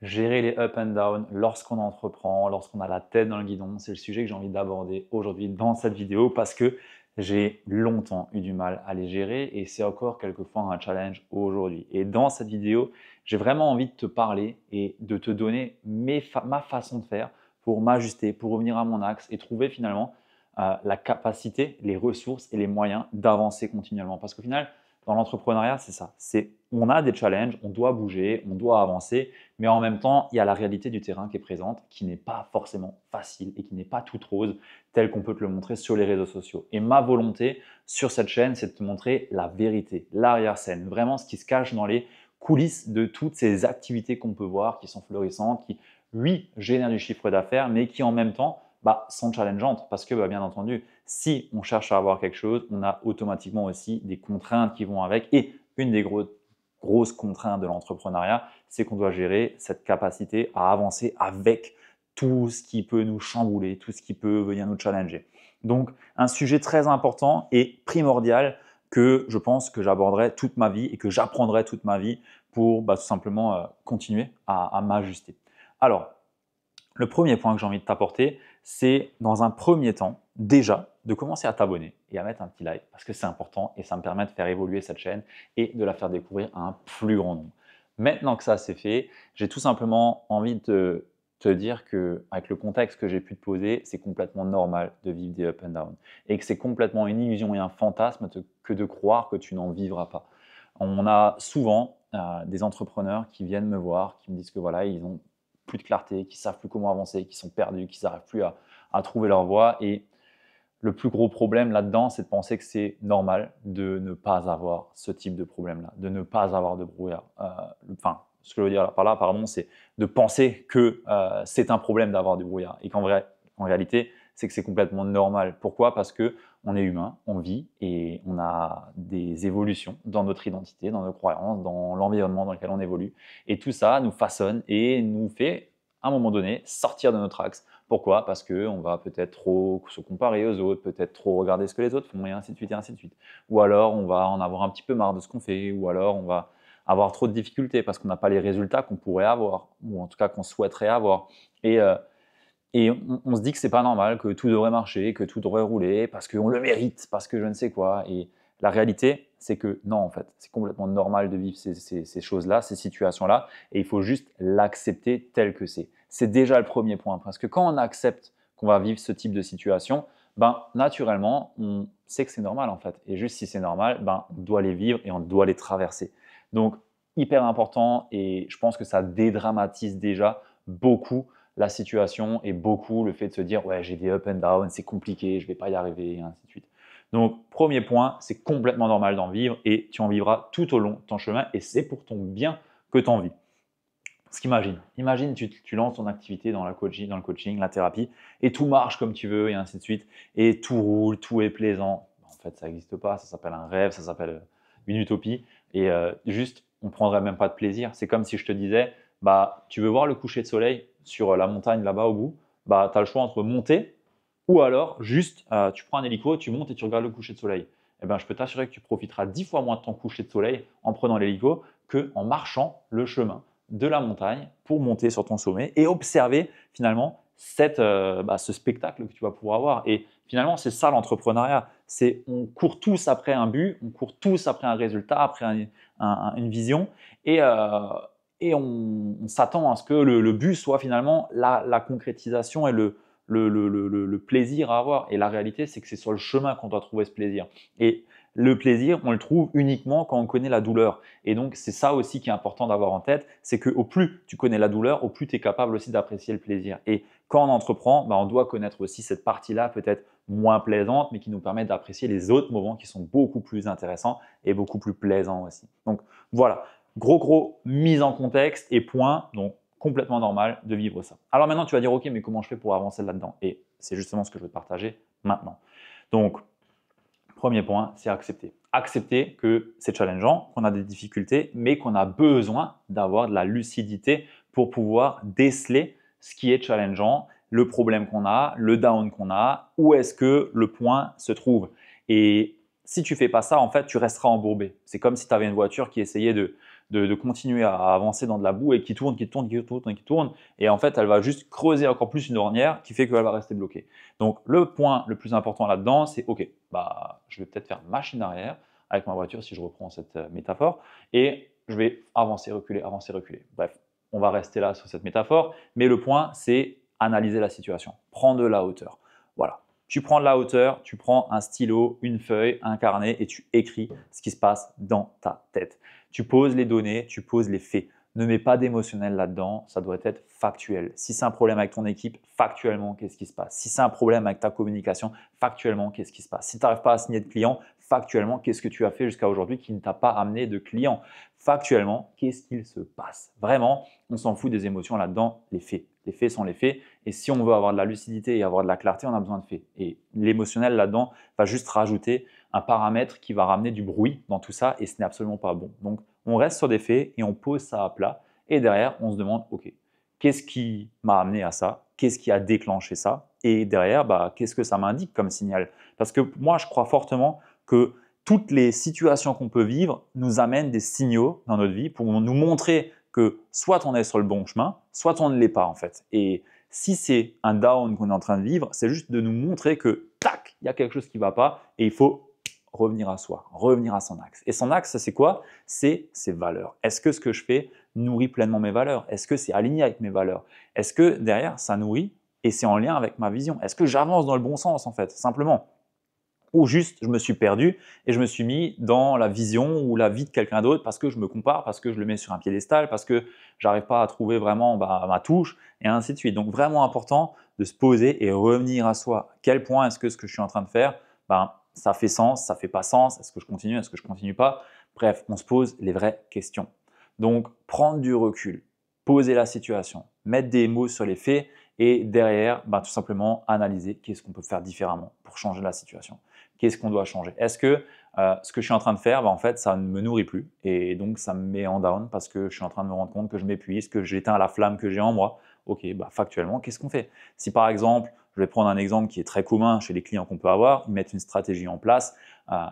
Gérer les up and down lorsqu'on entreprend, lorsqu'on a la tête dans le guidon, c'est le sujet que j'ai envie d'aborder aujourd'hui dans cette vidéo parce que j'ai longtemps eu du mal à les gérer et c'est encore quelquefois un challenge aujourd'hui. Et dans cette vidéo, j'ai vraiment envie de te parler et de te donner ma façon de faire pour m'ajuster, pour revenir à mon axe et trouver finalement la capacité, les ressources et les moyens d'avancer continuellement. Parce qu'au final, dans l'entrepreneuriat, c'est ça. On a des challenges, on doit bouger, on doit avancer, mais en même temps, il y a la réalité du terrain qui est présente, qui n'est pas forcément facile et qui n'est pas toute rose, telle qu'on peut te le montrer sur les réseaux sociaux. Et ma volonté sur cette chaîne, c'est de te montrer la vérité, l'arrière-scène, vraiment ce qui se cache dans les coulisses de toutes ces activités qu'on peut voir, qui sont florissantes, qui, oui, génèrent du chiffre d'affaires, mais qui en même temps sont challengeantes parce que, bien entendu, si on cherche à avoir quelque chose, on a automatiquement aussi des contraintes qui vont avec. Et une des grosses contraintes de l'entrepreneuriat, c'est qu'on doit gérer cette capacité à avancer avec tout ce qui peut nous chambouler, tout ce qui peut venir nous challenger. Donc, un sujet très important et primordial que je pense que j'aborderai toute ma vie et que j'apprendrai toute ma vie pour tout simplement continuer à m'ajuster. Alors, le premier point que j'ai envie de t'apporter, c'est dans un premier temps, déjà, de commencer à t'abonner et à mettre un petit like parce que c'est important et ça me permet de faire évoluer cette chaîne et de la faire découvrir à un plus grand nombre. Maintenant que ça c'est fait, j'ai tout simplement envie de te dire qu'avec le contexte que j'ai pu te poser, c'est complètement normal de vivre des up and down et que c'est complètement une illusion et un fantasme que de croire que tu n'en vivras pas. On a souvent des entrepreneurs qui viennent me voir, qui me disent que voilà, ils ont plus de clarté, qui savent plus comment avancer, qui sont perdus, qui n'arrivent plus à trouver leur voie. Et le plus gros problème là-dedans, c'est de penser que c'est normal de ne pas avoir ce type de problème-là, de ne pas avoir de brouillard. Ce que je veux dire par là, pardon, c'est de penser que c'est un problème d'avoir du brouillard et en réalité, c'est que c'est complètement normal. Pourquoi? Parce que on est humain, on vit et on a des évolutions dans notre identité, dans nos croyances, dans l'environnement dans lequel on évolue. Et tout ça nous façonne et nous fait, à un moment donné, sortir de notre axe. Pourquoi? Parce qu'on va peut-être trop se comparer aux autres, peut-être trop regarder ce que les autres font, et ainsi de suite, et ainsi de suite. Ou alors, on va en avoir un petit peu marre de ce qu'on fait, ou alors, on va avoir trop de difficultés parce qu'on n'a pas les résultats qu'on pourrait avoir, ou en tout cas qu'on souhaiterait avoir. Et, euh, et on se dit que c'est pas normal, que tout devrait marcher, que tout devrait rouler, parce qu'on le mérite, parce que je ne sais quoi. Et la réalité, c'est que non, en fait, c'est complètement normal de vivre ces choses-là, ces situations-là, et il faut juste l'accepter tel que c'est. C'est déjà le premier point, parce que quand on accepte qu'on va vivre ce type de situation, naturellement, on sait que c'est normal en fait. Et juste si c'est normal, on doit les vivre et on doit les traverser. Donc, hyper important, et je pense que ça dédramatise déjà beaucoup la situation et beaucoup le fait de se dire ouais, j'ai des up and down, c'est compliqué, je ne vais pas y arriver et ainsi de suite. Donc premier point, c'est complètement normal d'en vivre et tu en vivras tout au long de ton chemin et c'est pour ton bien que tu en vis. Parce qu'imagine, tu lances ton activité dans le coaching, la thérapie et tout marche comme tu veux et ainsi de suite et tout roule, tout est plaisant. En fait, ça n'existe pas, ça s'appelle un rêve, ça s'appelle une utopie et juste, on ne prendrait même pas de plaisir. C'est comme si je te disais, tu veux voir le coucher de soleil sur la montagne là-bas au bout, tu as le choix entre monter ou alors juste tu prends un hélico, tu montes et tu regardes le coucher de soleil. Je peux t'assurer que tu profiteras 10 fois moins de ton coucher de soleil en prenant l'hélico qu'en marchant le chemin de la montagne pour monter sur ton sommet et observer finalement ce spectacle que tu vas pouvoir avoir. Et finalement, c'est ça l'entrepreneuriat. On court tous après un but, on court tous après un résultat, après une vision et on s'attend à ce que le but soit finalement la concrétisation et le plaisir à avoir. Et la réalité, c'est que c'est sur le chemin qu'on doit trouver ce plaisir. Et le plaisir, on le trouve uniquement quand on connaît la douleur. Et donc, c'est ça aussi qui est important d'avoir en tête, c'est qu'au plus tu connais la douleur, au plus tu es capable aussi d'apprécier le plaisir. Et quand on entreprend, on doit connaître aussi cette partie-là, peut-être moins plaisante, mais qui nous permet d'apprécier les autres moments qui sont beaucoup plus intéressants et beaucoup plus plaisants aussi. Donc voilà, gros mise en contexte et point. Donc, complètement normal de vivre ça. Alors maintenant, tu vas dire, ok, mais comment je fais pour avancer là-dedans? Et c'est justement ce que je veux te partager maintenant. Donc, premier point, c'est accepter. Accepter que c'est challengeant, qu'on a des difficultés, mais qu'on a besoin d'avoir de la lucidité pour pouvoir déceler ce qui est challengeant, le problème qu'on a, le down qu'on a, où est-ce que le point se trouve. Et si tu fais pas ça, en fait, tu resteras embourbé. C'est comme si tu avais une voiture qui essayait de continuer à avancer dans de la boue et qui tourne, qui tourne, qui tourne, qui tourne. Et en fait, elle va juste creuser encore plus une ornière qui fait qu'elle va rester bloquée. Donc, le point le plus important là-dedans, c'est OK, bah, je vais peut-être faire machine arrière avec ma voiture si je reprends cette métaphore et je vais avancer, reculer, avancer, reculer. Bref, on va rester là sur cette métaphore, mais le point, c'est analyser la situation, prendre de la hauteur. Voilà. Tu prends de la hauteur, tu prends un stylo, une feuille, un carnet et tu écris ce qui se passe dans ta tête. Tu poses les données, tu poses les faits. Ne mets pas d'émotionnel là-dedans, ça doit être factuel. Si c'est un problème avec ton équipe, factuellement, qu'est-ce qui se passe? Si c'est un problème avec ta communication, factuellement, qu'est-ce qui se passe? Si tu n'arrives pas à signer de clients, factuellement, qu'est-ce que tu as fait jusqu'à aujourd'hui qui ne t'a pas amené de clients? Factuellement, qu'est-ce qu'il se passe? Vraiment, on s'en fout des émotions là-dedans, les faits. Les faits sont les faits. Et si on veut avoir de la lucidité et avoir de la clarté, on a besoin de faits. Et l'émotionnel là-dedans va juste rajouter un paramètre qui va ramener du bruit dans tout ça et ce n'est absolument pas bon. Donc, on reste sur des faits et on pose ça à plat. Et derrière, on se demande, OK, qu'est-ce qui m'a amené à ça? Qu'est-ce qui a déclenché ça? Et derrière, qu'est-ce que ça m'indique comme signal? Parce que moi, je crois fortement que toutes les situations qu'on peut vivre nous amènent des signaux dans notre vie pour nous montrer que soit on est sur le bon chemin, soit on ne l'est pas en fait. Et si c'est un down qu'on est en train de vivre, c'est juste de nous montrer que tac, il y a quelque chose qui ne va pas et il faut revenir à soi, revenir à son axe. Et son axe, c'est quoi? C'est ses valeurs. Est-ce que ce que je fais nourrit pleinement mes valeurs? Est-ce que c'est aligné avec mes valeurs? Est-ce que derrière, ça nourrit et c'est en lien avec ma vision? Est-ce que j'avance dans le bon sens en fait, simplement? Ou juste je me suis perdu et je me suis mis dans la vision ou la vie de quelqu'un d'autre parce que je me compare, parce que je le mets sur un piédestal, parce que j'arrive pas à trouver vraiment ma touche et ainsi de suite. Donc vraiment important de se poser et revenir à soi. À quel point est-ce que ce que je suis en train de faire, ça fait sens, ça fait pas sens, est-ce que je continue, est-ce que je continue pas? Bref, on se pose les vraies questions. Donc prendre du recul, poser la situation, mettre des mots sur les faits et derrière, tout simplement analyser qu'est-ce qu'on peut faire différemment pour changer la situation. Qu'est-ce qu'on doit changer? Est-ce que ce que je suis en train de faire, en fait, ça ne me nourrit plus et donc ça me met en down parce que je suis en train de me rendre compte que je m'épuise, que j'éteins la flamme que j'ai en moi. Ok, factuellement, qu'est-ce qu'on fait? Si par exemple, je vais prendre un exemple qui est très commun chez les clients qu'on peut avoir, ils mettent une stratégie en place,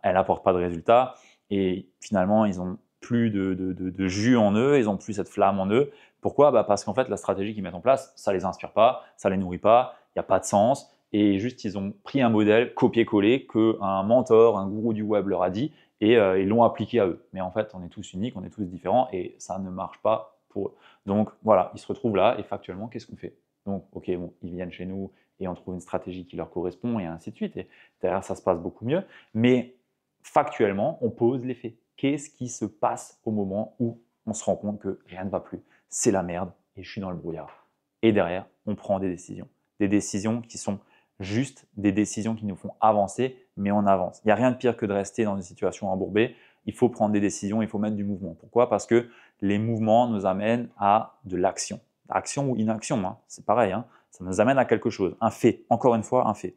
elle n'apporte pas de résultat et finalement, ils n'ont plus de jus en eux, ils n'ont plus cette flamme en eux. Pourquoi? Parce qu'en fait, la stratégie qu'ils mettent en place, ça ne les inspire pas, ça ne les nourrit pas, il n'y a pas de sens. Et juste, ils ont pris un modèle copié-collé qu'un mentor, un gourou du web leur a dit et ils l'ont appliqué à eux. Mais en fait, on est tous uniques, on est tous différents et ça ne marche pas pour eux. Donc voilà, ils se retrouvent là et factuellement, qu'est-ce qu'on fait? Donc, ok, bon, ils viennent chez nous et on trouve une stratégie qui leur correspond et ainsi de suite. Et derrière, ça se passe beaucoup mieux. Mais factuellement, on pose les faits. Qu'est-ce qui se passe au moment où on se rend compte que rien ne va plus? C'est la merde et je suis dans le brouillard. Et derrière, on prend des décisions. Des décisions qui sont juste des décisions qui nous font avancer, mais on avance. Il n'y a rien de pire que de rester dans une situation embourbée. Il faut prendre des décisions, il faut mettre du mouvement. Pourquoi? Parce que les mouvements nous amènent à de l'action. Action ou inaction, c'est pareil. Ça nous amène à quelque chose, un fait. Encore une fois, un fait.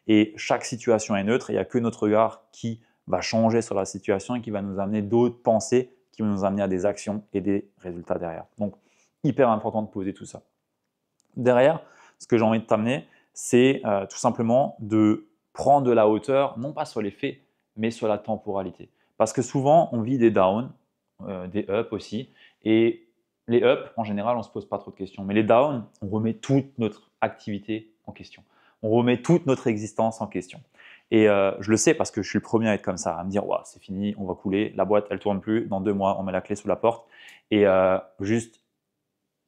Et chaque situation est neutre. Il n'y a que notre regard qui va changer sur la situation et qui va nous amener d'autres pensées qui vont nous amener à des actions et des résultats derrière. Donc, hyper important de poser tout ça. Derrière, ce que j'ai envie de t'amener, c'est tout simplement de prendre de la hauteur, non pas sur les faits, mais sur la temporalité. Parce que souvent, on vit des downs, des ups aussi, et les ups, en général, on ne se pose pas trop de questions. Mais les downs, on remet toute notre activité en question. On remet toute notre existence en question. Et je le sais parce que je suis le premier à être comme ça, à me dire « c'est fini, on va couler, la boîte, elle ne tourne plus, dans 2 mois, on met la clé sous la porte. » Et juste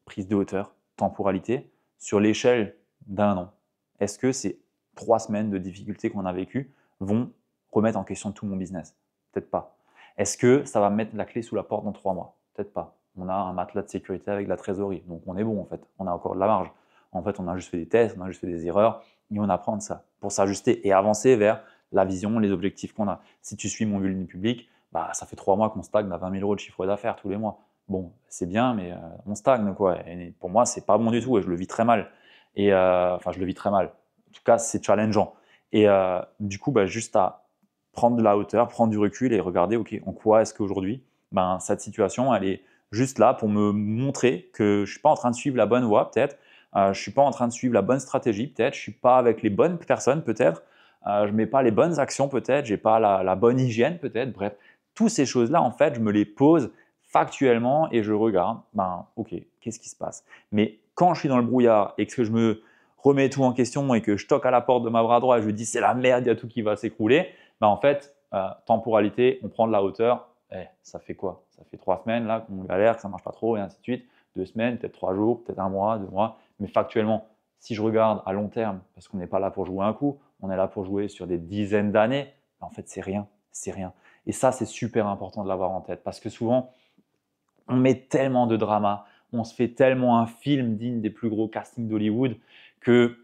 prise de hauteur, temporalité, sur l'échelle d'1 an. Est-ce que ces 3 semaines de difficultés qu'on a vécues vont remettre en question tout mon business? Peut-être pas. Est-ce que ça va mettre la clé sous la porte dans 3 mois? Peut-être pas. On a un matelas de sécurité avec de la trésorerie, donc on est bon en fait. On a encore de la marge. En fait, on a juste fait des tests, on a juste fait des erreurs et on apprend de ça pour s'ajuster et avancer vers la vision, les objectifs qu'on a. Si tu suis mon building public, ça fait 3 mois qu'on stagne à 20 000 € de chiffre d'affaires tous les mois. Bon, c'est bien, mais on stagne quoi. Et pour moi, c'est pas bon du tout et je le vis très mal. Et je le vis très mal. En tout cas, c'est challengeant. Et du coup, juste à prendre de la hauteur, prendre du recul et regarder, ok, en quoi est-ce qu'aujourd'hui, cette situation, elle est juste là pour me montrer que je suis pas en train de suivre la bonne voie, peut-être. Je suis pas en train de suivre la bonne stratégie, peut-être. Je suis pas avec les bonnes personnes, peut-être. Je mets pas les bonnes actions, peut-être. J'ai pas la bonne hygiène, peut-être. Bref, toutes ces choses-là, en fait, je me les pose factuellement et je regarde, ben ok, qu'est-ce qui se passe? Mais quand je suis dans le brouillard et que je me remets tout en question et que je toque à la porte de ma bras droit et je dis c'est la merde, il y a tout qui va s'écrouler, ben en fait, temporalité, on prend de la hauteur, ça fait quoi? Ça fait 3 semaines là qu'on galère, que ça ne marche pas trop et ainsi de suite, 2 semaines, peut-être 3 jours, peut-être 1 mois, 2 mois, mais factuellement, si je regarde à long terme, parce qu'on n'est pas là pour jouer un coup, on est là pour jouer sur des dizaines d'années, ben en fait c'est rien, c'est rien. Et ça, c'est super important de l'avoir en tête parce que souvent, on met tellement de drama, on se fait tellement un film digne des plus gros castings d'Hollywood que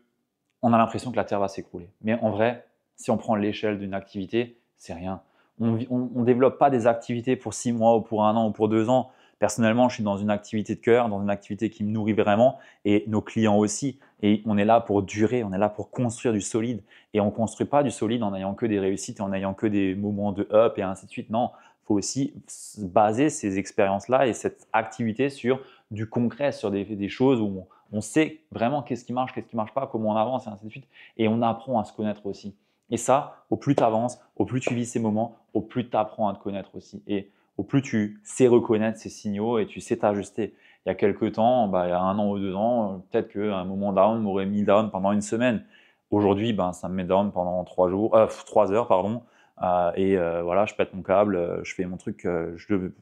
on a l'impression que la Terre va s'écrouler. Mais en vrai, si on prend l'échelle d'une activité, c'est rien. On ne développe pas des activités pour 6 mois ou pour 1 an ou pour 2 ans. Personnellement, je suis dans une activité de cœur, dans une activité qui me nourrit vraiment et nos clients aussi. Et on est là pour durer, on est là pour construire du solide. Et on ne construit pas du solide en n'ayant que des réussites et en n'ayant que des moments de up et ainsi de suite. Non, il faut aussi baser ces expériences-là et cette activité sur du concret, sur des choses où on sait vraiment qu'est-ce qui marche pas, comment on avance et ainsi de suite. Et on apprend à se connaître aussi. Et ça, au plus tu avances, au plus tu vis ces moments, au plus tu apprends à te connaître aussi. Et au plus tu sais reconnaître ces signaux et tu sais t'ajuster. Il y a quelques temps, il y a 1 an ou 2 ans, peut-être qu'un moment down m'aurait mis down pendant 1 semaine. Aujourd'hui, ça me met down pendant 3 heures, pardon. Voilà, je pète mon câble, je fais mon truc,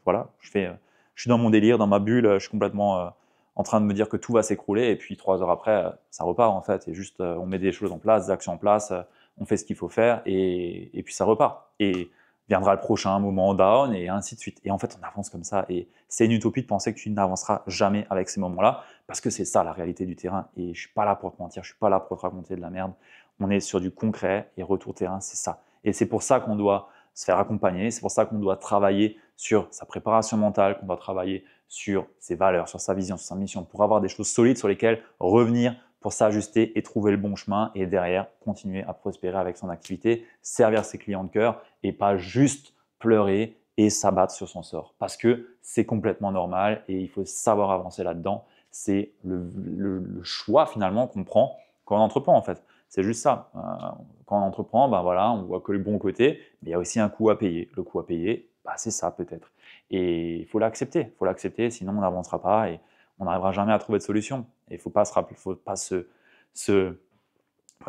voilà, je suis dans mon délire, dans ma bulle, je suis complètement en train de me dire que tout va s'écrouler et puis 3 heures après, ça repart en fait. Et juste, on met des choses en place, des actions en place, on fait ce qu'il faut faire et puis ça repart. Et viendra le prochain moment down et ainsi de suite. Et en fait, on avance comme ça. Et c'est une utopie de penser que tu n'avanceras jamais avec ces moments-là parce que c'est ça la réalité du terrain. Et je suis pas là pour te mentir, je suis pas là pour te raconter de la merde. On est sur du concret et retour terrain, c'est ça. Et c'est pour ça qu'on doit se faire accompagner, c'est pour ça qu'on doit travailler sur sa préparation mentale, qu'on doit travailler sur ses valeurs, sur sa vision, sur sa mission, pour avoir des choses solides sur lesquelles revenir pour s'ajuster et trouver le bon chemin et derrière continuer à prospérer avec son activité, servir ses clients de cœur et pas juste pleurer et s'abattre sur son sort. Parce que c'est complètement normal et il faut savoir avancer là-dedans. C'est le choix finalement qu'on prend quand on entreprend en fait. C'est juste ça. Quand on entreprend, voilà, on voit que le bon côté, mais il y a aussi un coût à payer. Le coût à payer, c'est ça peut-être. Et il faut l'accepter, sinon on n'avancera pas et on n'arrivera jamais à trouver de solution. Et il faut pas se rappeler,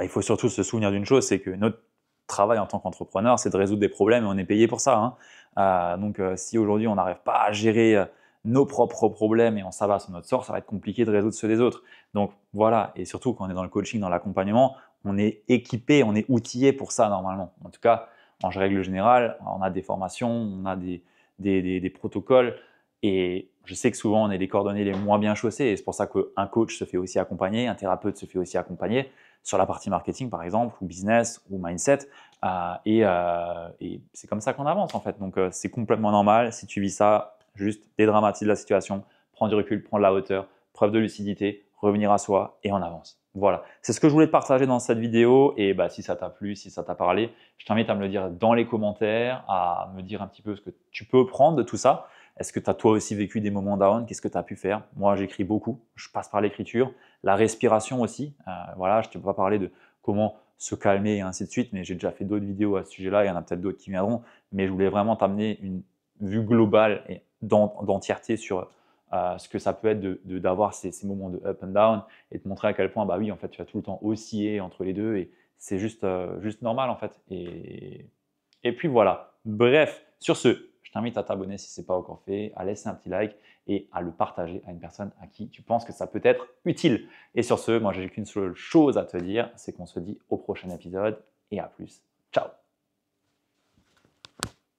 il faut surtout se souvenir d'une chose, c'est que notre travail en tant qu'entrepreneur, c'est de résoudre des problèmes et on est payé pour ça. Donc si aujourd'hui on n'arrive pas à gérer nos propres problèmes et on s'abat sur notre sort, ça va être compliqué de résoudre ceux des autres. Donc voilà, et surtout quand on est dans le coaching, dans l'accompagnement, on est équipé, on est outillé pour ça normalement. En tout cas, en règle générale, on a des formations, on a des protocoles et je sais que souvent on est les cordonniers les moins bien chaussés et c'est pour ça qu'un coach se fait aussi accompagner, un thérapeute se fait aussi accompagner sur la partie marketing par exemple, ou business, ou mindset. Et c'est comme ça qu'on avance en fait. Donc c'est complètement normal. Si tu vis ça, juste dédramatise la situation, prends du recul, prends de la hauteur, preuve de lucidité, revenir à soi et on avance. Voilà, c'est ce que je voulais te partager dans cette vidéo et si ça t'a plu, si ça t'a parlé, je t'invite à me le dire dans les commentaires, à me dire un petit peu ce que tu peux prendre de tout ça. Est-ce que tu as toi aussi vécu des moments down? Qu'est-ce que tu as pu faire? Moi, j'écris beaucoup, je passe par l'écriture, la respiration aussi. Voilà, je ne t'ai pas parlé de comment se calmer et ainsi de suite, mais j'ai déjà fait d'autres vidéos à ce sujet-là, il y en a peut-être d'autres qui viendront, mais je voulais vraiment t'amener une vue globale et d'entièreté sur ce que ça peut être d'avoir ces moments de up and down et te montrer à quel point, oui, en fait, tu vas tout le temps osciller entre les deux et c'est juste normal en fait. Et puis voilà. Bref, sur ce, je t'invite à t'abonner si ce n'est pas encore fait, à laisser un petit like et à le partager à une personne à qui tu penses que ça peut être utile. Et sur ce, moi, j'ai qu'une seule chose à te dire, c'est qu'on se dit au prochain épisode et à plus.